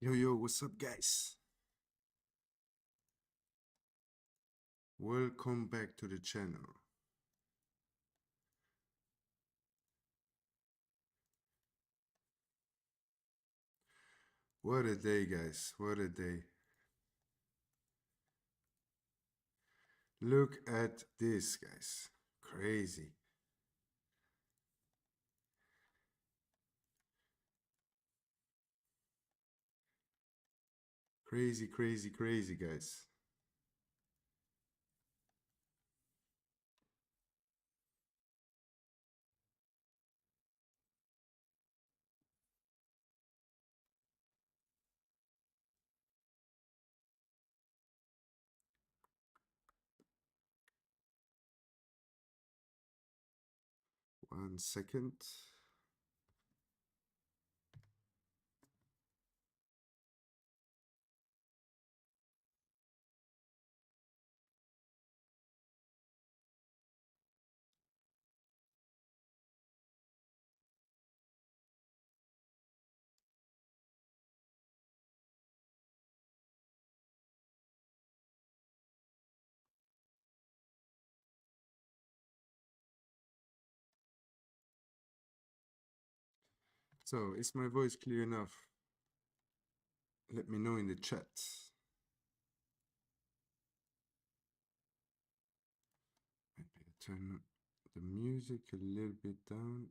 Yo, what's up, guys? Welcome back to the channel. What a day, guys. What a day. Look at this, guys. Crazy. Crazy, crazy, crazy, guys. One second. So, is my voice clear enough? Let me know in the chat. Maybe I turn the music a little bit down.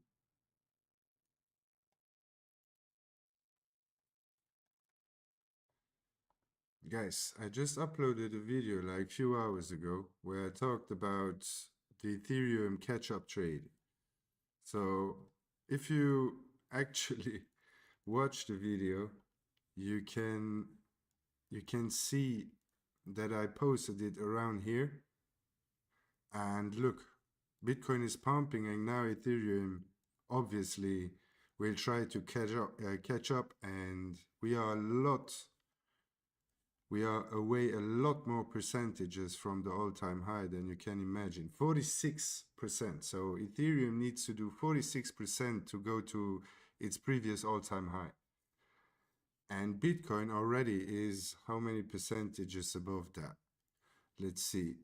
Guys, I just uploaded a video like a few hours ago where I talked about the Ethereum catch-up trade. So if you actually watch the video, you can see that I posted it around here. And look, Bitcoin is pumping, and now Ethereum obviously will try to catch up, and we are away a lot more percentages from the all-time high than you can imagine. 46%. So Ethereum needs to do 46% to go to its previous all-time high. And Bitcoin already is how many percentages above that? Let's see.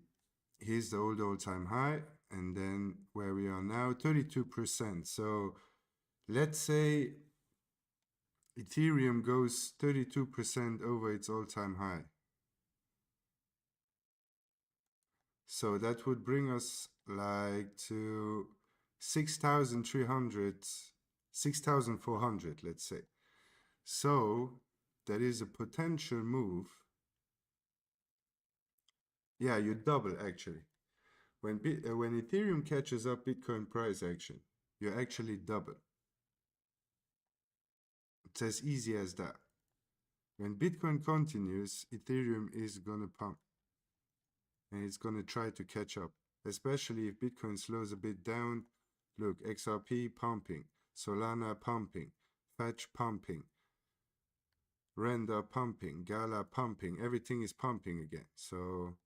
Here's the old all-time high, and then where we are now, 32%. So let's say Ethereum goes 32% over its all-time high. So that would bring us like to 6,300, 6,400, let's say. So that is a potential move. Yeah, you double actually. When Ethereum catches up Bitcoin price action, you actually double. It's as easy as that. When Bitcoin continues, Ethereum is gonna pump. And it's gonna try to catch up. Especially if Bitcoin slows a bit down. Look, XRP pumping, Solana pumping, Fetch pumping, Render pumping, Gala pumping, everything is pumping again. So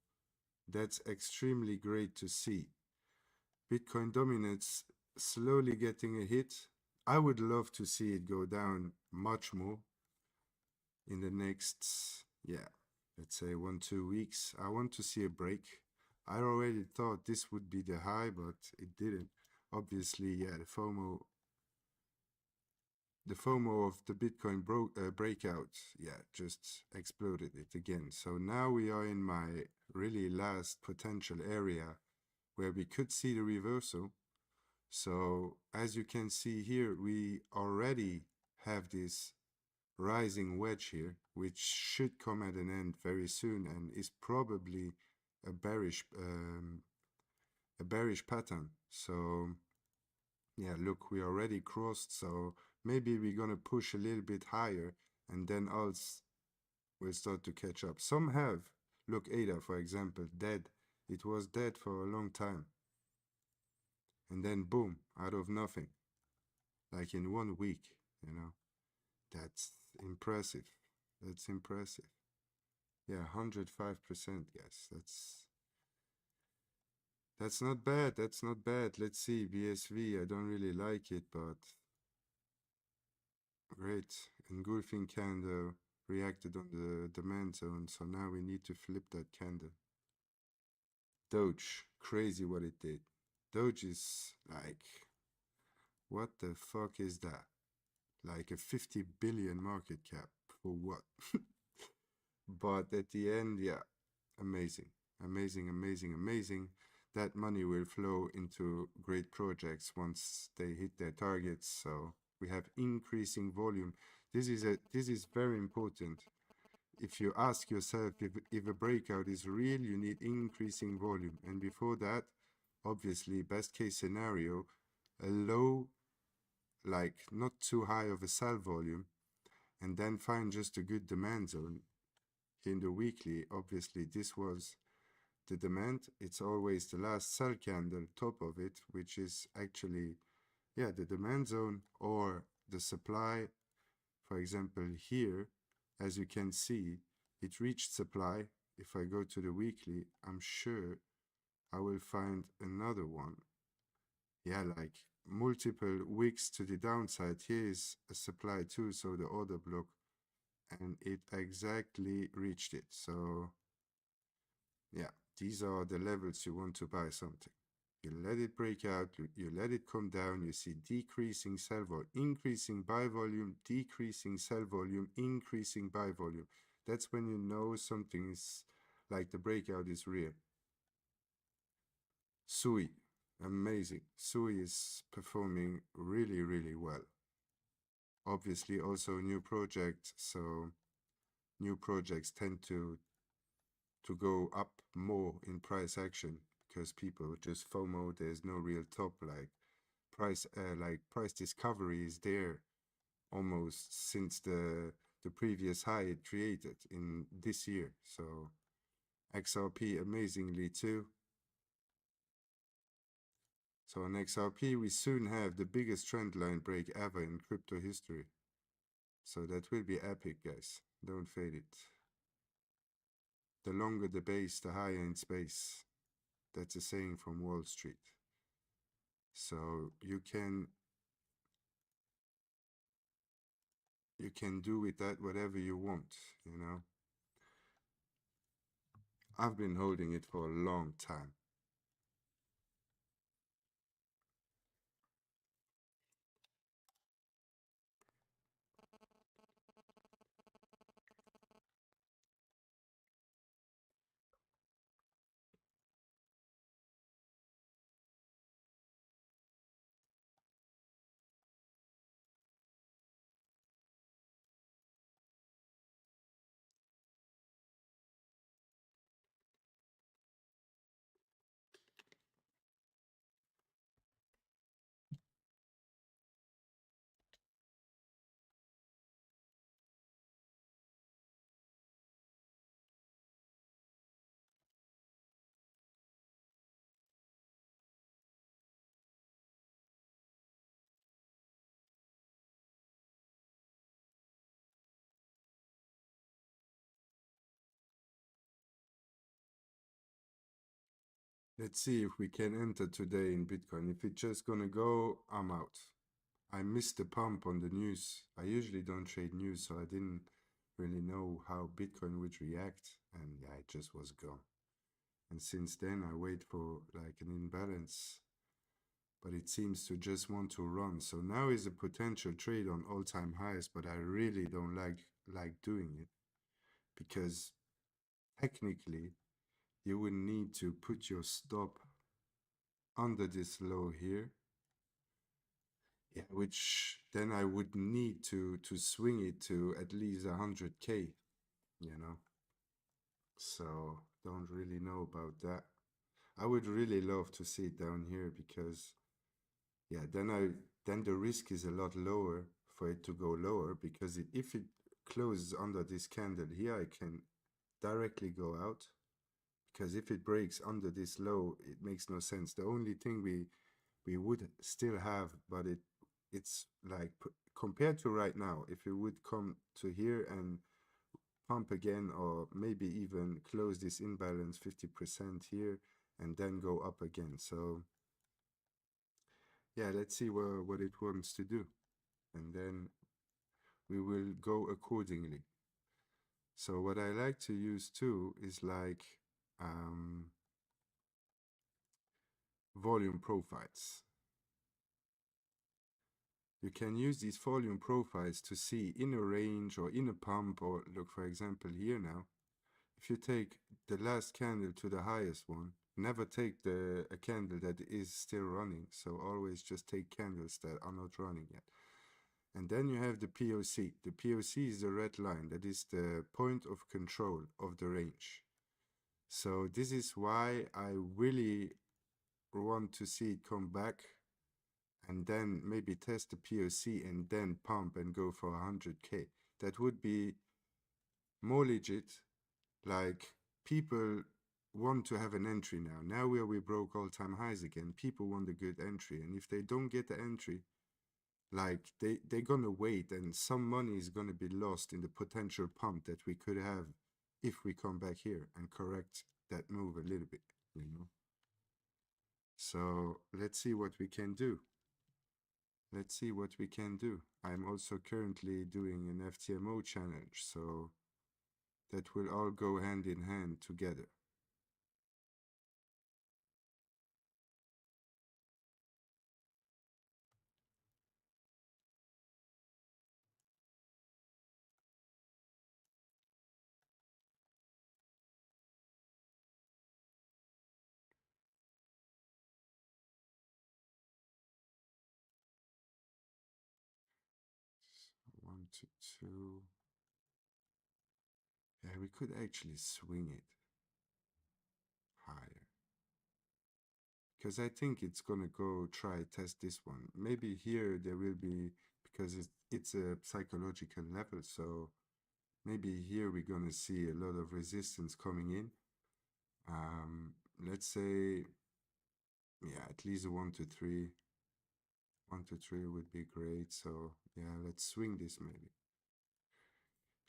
that's extremely great to see. Bitcoin dominance slowly getting a hit. I would love to see it go down much more in the next, let's say 1-2 weeks. I want to see a break. I already thought this would be the high, but it didn't. Obviously, yeah, the FOMO of the Bitcoin breakout, yeah, just exploded it again. So now we are in my really last potential area where we could see the reversal. So as you can see here, we already have this rising wedge here, which should come at an end very soon and is probably a bearish pattern. So yeah, look, we already crossed, so maybe we're gonna push a little bit higher and then else will start to catch up. Some have. Look, ADA, for example, dead. It was dead for a long time. And then boom, out of nothing. Like in 1 week, you know. That's impressive. That's impressive. Yeah, 105%, yes. That's not bad. That's not bad. Let's see, BSV, I don't really like it, but great. Engulfing candle, reacted on the demand zone, so now we need to flip that candle. Doge, crazy what it did. Doge is like, what the fuck is that? Like a 50 billion market cap for what? But at the end, yeah, amazing, amazing, amazing, amazing. That money will flow into great projects once they hit their targets. So we have increasing volume. This is very important. If you ask yourself if a breakout is real, you need increasing volume. And before that, obviously, best case scenario, a low, like not too high of a sell volume, and then find just a good demand zone. In the weekly, obviously, this was the demand. It's always the last sell candle top of it, which is actually, yeah, the demand zone or the supply. For example, here, as you can see, it reached supply. If I go to the weekly, I'm sure I will find another one. Yeah, like multiple wicks to the downside. Here is a supply too, so the order block, and it exactly reached it. So yeah, these are the levels you want to buy something. You let it break out, you let it come down, you see decreasing sell volume, increasing buy volume, decreasing sell volume, increasing buy volume. That's when you know something is like the breakout is real. Sui, amazing. Sui is performing really, really well. Obviously, also a new project, so new projects tend to go up more in price action because people just FOMO. There's no real top, like price discovery is there almost since the previous high it created in this year. So XRP amazingly too. So on XRP we soon have the biggest trend line break ever in crypto history. So that will be epic, guys. Don't fade it. The longer the base, the higher in space. That's a saying from Wall Street. So you can do with that whatever you want, you know. I've been holding it for a long time. Let's see if we can enter today in Bitcoin. If it's just gonna go, I'm out. I missed the pump on the news. I usually don't trade news, so I didn't really know how Bitcoin would react, and yeah, it just was gone. And since then, I wait for like an imbalance, but it seems to just want to run. So now is a potential trade on all-time highs, but I really don't like doing it because technically you would need to put your stop under this low here, yeah, which then I would need to swing it to at least 100K, you know. So don't really know about that. I would really love to see it down here because yeah, then the risk is a lot lower for it to go lower because if it closes under this candle here, I can directly go out because if it breaks under this low, it makes no sense. The only thing we would still have, but it's like compared to right now, if it would come to here and pump again or maybe even close this imbalance 50% here and then go up again. So yeah, let's see what it wants to do, and then we will go accordingly. So what I like to use too is like um, volume profiles. You can use these volume profiles to see in a range or in a pump, or look, for example, here now. If you take the last candle to the highest one, never take a candle that is still running. So always just take candles that are not running yet. And then you have the POC. The POC is the red line. That is the point of control of the range. So this is why I really want to see it come back, and then maybe test the POC and then pump and go for 100K. That would be more legit. Like, people want to have an entry now. Now where we broke all-time highs again, people want a good entry. And if they don't get the entry, like they're gonna wait, and some money is gonna be lost in the potential pump that we could have if we come back here and correct that move a little bit, you know. So let's see what we can do. Let's see what we can do. I'm also currently doing an FTMO challenge, so that will all go hand in hand together. One to two. Yeah, we could actually swing it higher, because I think it's gonna go try test this one. Maybe here there will be, because it's a psychological level, so maybe here we're gonna see a lot of resistance coming in. Let's say, yeah, at least a 1 to 3. 1 to 3 would be great. So yeah, let's swing this maybe.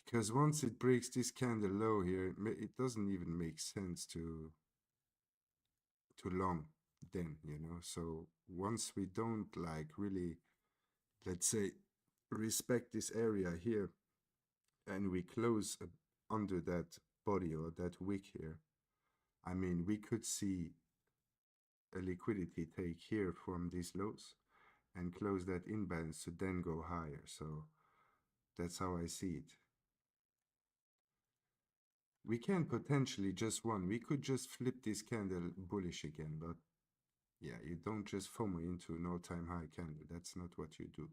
Because once it breaks this candle low here, it doesn't even make sense to long then, you know. So once we don't like really, let's say, respect this area here, and we close under that body or that wick here, I mean, we could see a liquidity take here from these lows and close that imbalance to then go higher. So that's how I see it. We can potentially just one. We could just flip this candle bullish again, but yeah, you don't just FOMO into an all-time high candle. That's not what you do.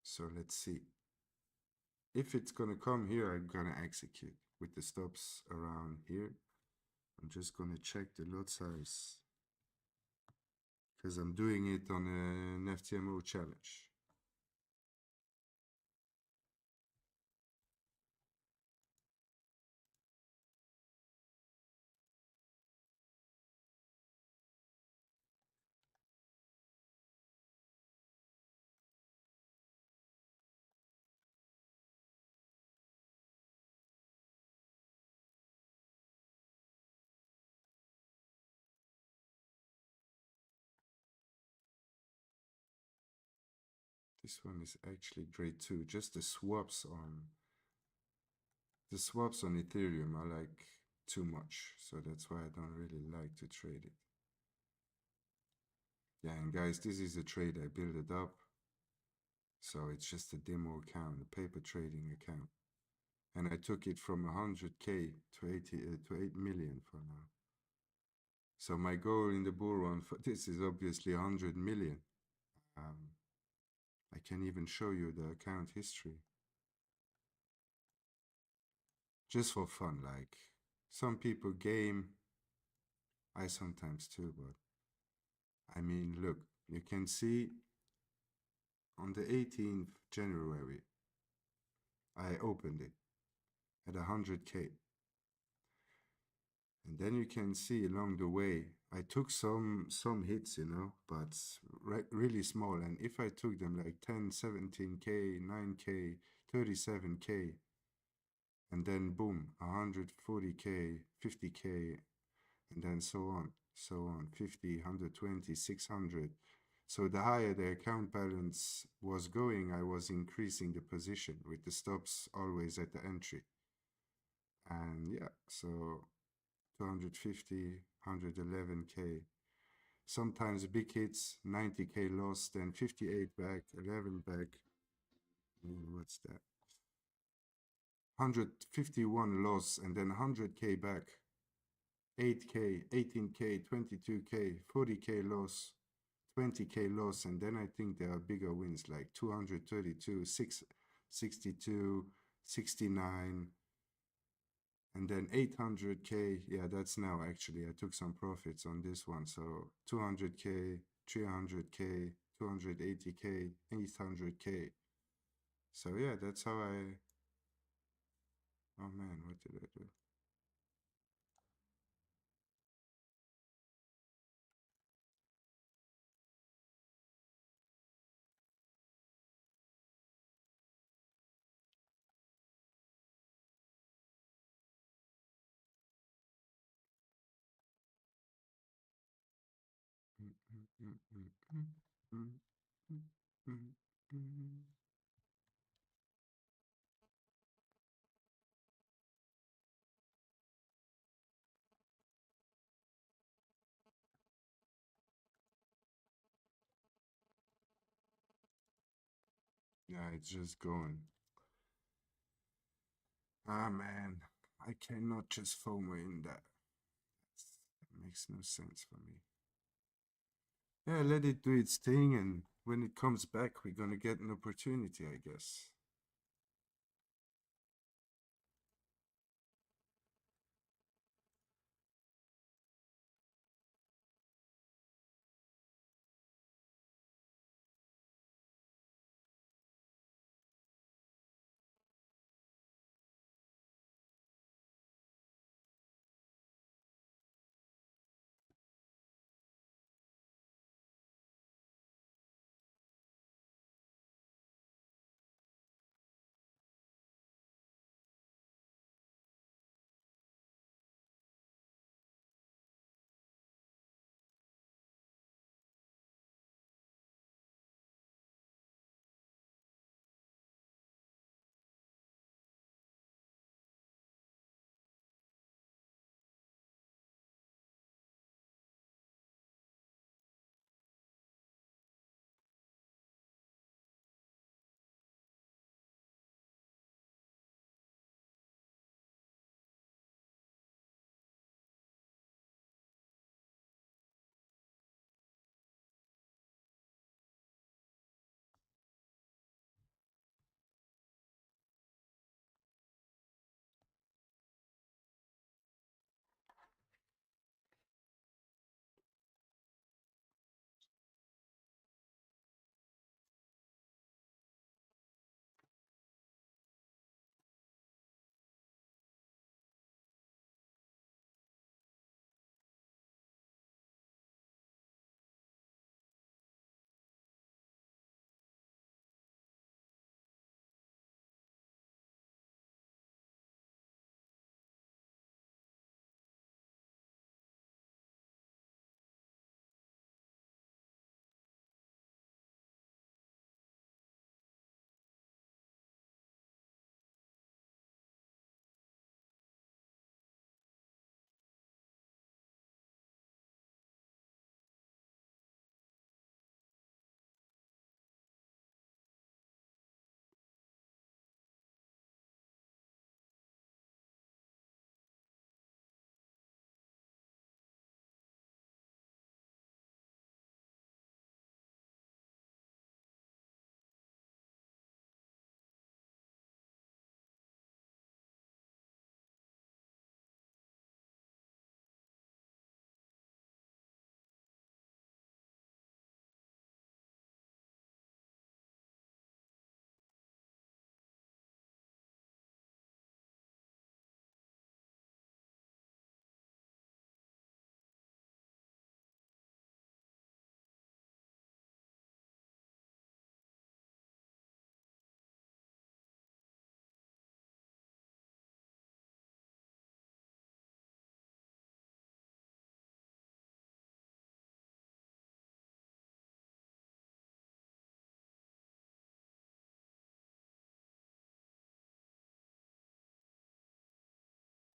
So let's see. If it's gonna come here, I'm gonna execute with the stops around here. I'm just gonna check the lot size because I'm doing it on an FTMO challenge. This one is actually great too. Just the swaps on Ethereum are like too much. So that's why I don't really like to trade it. Yeah, and guys, this is a trade I built it up. So it's just a demo account, a paper trading account. And I took it from 100K to 8 million for now. So my goal in the bull run for this is obviously 100 million. I can even show you the account history. Just for fun, like some people game, I sometimes too, but I mean, look, you can see on the 18th January, I opened it at 100K. And then you can see along the way, I took some hits, you know, but really small. And if I took them like 10, 17K, 9K, 37K, and then boom, 140K, 50K, and then so on, 50, 120, 600, So the higher the account balance was going, I was increasing the position with the stops always at the entry. And yeah, so 250, 111K. Sometimes big hits, 90K loss, then 58 back, 11 back. What's that? 151 loss, and then 100K back. 8K, 18K, 22K, 40K loss, 20K loss, and then I think there are bigger wins like 232, 662, 69, and then 800K. Yeah, that's now actually. I took some profits on this one. So 200K, 300K, 280K, 800K. So yeah, that's how I. Oh man, what did I do? Yeah, it's just going. Ah man, I cannot just FOMO in that. That makes no sense for me. Yeah, let it do its thing, and when it comes back, we're gonna get an opportunity, I guess.